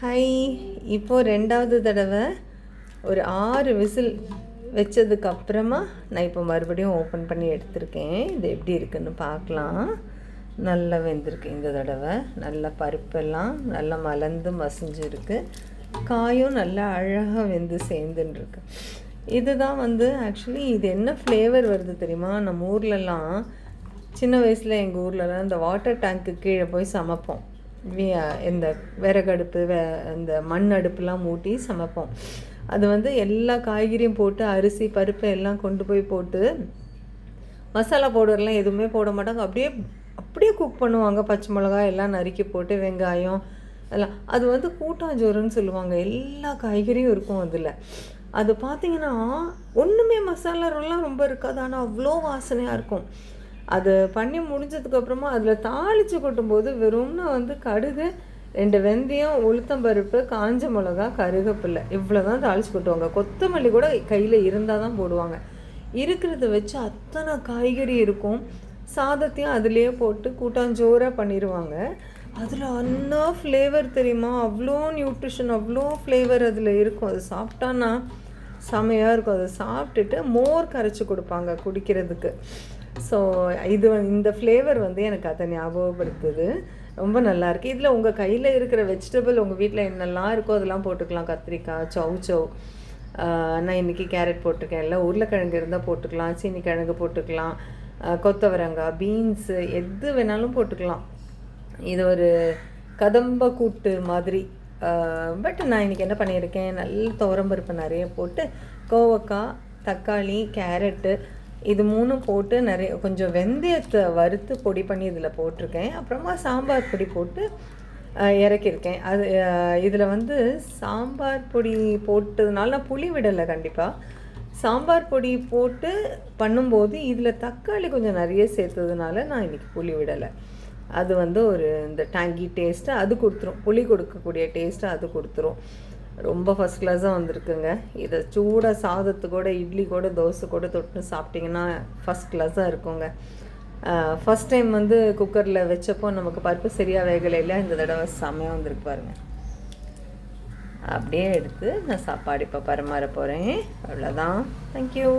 Hi. இப்போது ரெண்டாவது தடவை ஒரு 6 விசில் வச்சதுக்கப்புறமா நான் இப்போ மறுபடியும் ஓப்பன் பண்ணி எடுத்திருக்கேன். இது எப்படி இருக்குதுன்னு பார்க்கலாம். நல்லா வெந்திருக்கு இந்த தடவை. நல்லா பருப்பெல்லாம் நல்லா மலர்ந்து மசிஞ்சிருக்கு. காயும் நல்லா அழகாக வெந்து சேர்ந்துருக்கு. இதுதான் ஆக்சுவலி இது என்ன ஃப்ளேவர் வருது தெரியுமா? நம்ம ஊர்லலாம் சின்ன வயசில் எங்கள் ஊர்லலாம் இந்த வாட்டர் டேங்க்கு கீழே போய் சமைப்போம். இந்த விறகடுப்பு இந்த மண் அடுப்புலாம் மூட்டி சமைப்போம். அது எல்லா காய்கறியும் போட்டு அரிசி பருப்பு எல்லாம் கொண்டு போய் போட்டு மசாலா பவுடர்லாம் எதுவுமே போட மாட்டாங்க. அப்படியே குக் பண்ணுவாங்க. பச்சை மிளகாய் எல்லாம் நறுக்கி போட்டு வெங்காயம் எல்லாம். அது கூட்டாஞ்சோறுன்னு சொல்லுவாங்க. எல்லா காய்கறியும் இருக்கும் அதில். அது பார்த்திங்கன்னா ஒன்றுமே மசாலாலாம் ரொம்ப இருக்காது, ஆனால் அவ்வளோ வாசனையாக இருக்கும். அது பண்ணி முடிஞ்சதுக்கப்புறமா அதில் தாளித்து கொட்டும்போது வெறும்னா கடுகு 2 வெந்தயம் உளுத்தம்பருப்பு காஞ்ச மிளகா கருவேப்பிலை இவ்வளோ தான் தாளித்து கொட்டுவாங்க. கொத்தமல்லி கூட கையில் இருந்தால் தான் போடுவாங்க. இருக்கிறத வச்சு அத்தனை காய்கறி இருக்கும். சாதத்தையும் அதிலே போட்டு கூட்டாஞ்சோறாக பண்ணிடுவாங்க. அதில் அவ்வளோ ஃப்ளேவர் தெரியுமா? அவ்வளோ நியூட்ரிஷன் அவ்வளோ ஃப்ளேவர் அதில் இருக்கும். அது சாப்பிட்டான்னா செமையாக இருக்கும். அதை சாப்பிட்டுட்டு மோர் கரைச்சி கொடுப்பாங்க குடிக்கிறதுக்கு. ஸோ இந்த ஃப்ளேவர் எனக்கு அதை ஞாபகப்படுத்துது. ரொம்ப நல்லாயிருக்கு. இதில் உங்கள் கையில் இருக்கிற வெஜிடபிள் உங்கள் வீட்டில் என்னெல்லாம் இருக்கோ அதெல்லாம் போட்டுக்கலாம். கத்திரிக்காய் சௌ நான் இன்றைக்கி கேரட் போட்டிருக்கேன். இல்லை உருளைக்கிழங்கு இருந்தால் போட்டுக்கலாம், சீனிக்கிழங்கு போட்டுக்கலாம், கொத்தவரங்காய் பீன்ஸு எது வேணாலும் போட்டுக்கலாம். இது ஒரு கதம்ப கூட்டு மாதிரி. பட் நான் இன்றைக்கி என்ன பண்ணியிருக்கேன், நல்ல துவரம்பருப்பு நிறைய போட்டு கோவக்காய் தக்காளி கேரட்டு இது 3 போட்டு கொஞ்சம் வெந்தயத்தை வறுத்து பொடி பண்ணி இதில் போட்டிருக்கேன். அப்புறமா சாம்பார் பொடி போட்டு இறக்கியிருக்கேன். அது இதில் சாம்பார் பொடி போட்டதுனால நான் புளி விடலை. கண்டிப்பாக சாம்பார் பொடி போட்டு பண்ணும்போது இதில் தக்காளி கொஞ்சம் நிறைய சேர்த்ததுனால நான் இன்றைக்கி புளி விடலை. அது ஒரு இந்த டேங்கி டேஸ்ட்டு அது கொடுத்துரும். புளி கொடுக்கக்கூடிய டேஸ்ட்டு அது கொடுத்துரும். ரொம்ப ஃபஸ்ட் கிளாஸாக வந்திருக்குங்க. இதை சூடாக சாதத்து கூட இட்லி கூட தோசை கூட தொட்டு சாப்பிட்டிங்கன்னா ஃபஸ்ட் கிளாஸாக இருக்குங்க. ஃபஸ்ட் டைம் குக்கரில் வச்சப்போ நமக்கு பருப்பு சரியாக வேகலை இல்லை. இந்த தடவை செமையாக வந்திருக்கு பாருங்கள். அப்படியே எடுத்து நான் சாப்பாடு இப்போ பரிமாற போகிறேன். அவ்வளோதான். தேங்க்யூ.